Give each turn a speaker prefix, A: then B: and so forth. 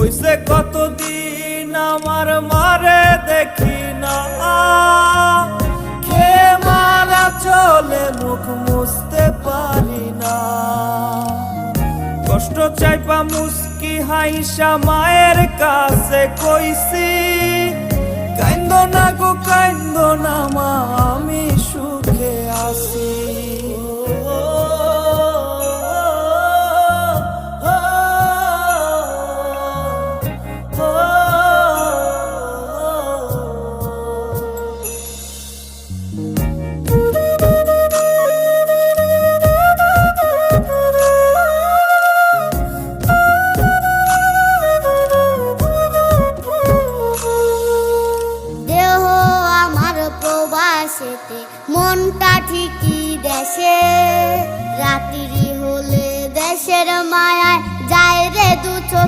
A: হইছে কতদিন আমার মারে দেখি না, খেয়ে মারা চলে মুখ মুছতে পারি না। কষ্ট চাইপা মুস্কি হাইসা মায়ের কাছে কইছি, কাইন্দো না গো কাইন্দো না মা, আমি সুখে আছি।
B: মনটা ঠিকই দেশে, রাত্রি হলে দেশের মায়ায় যায় রে দু চোখে।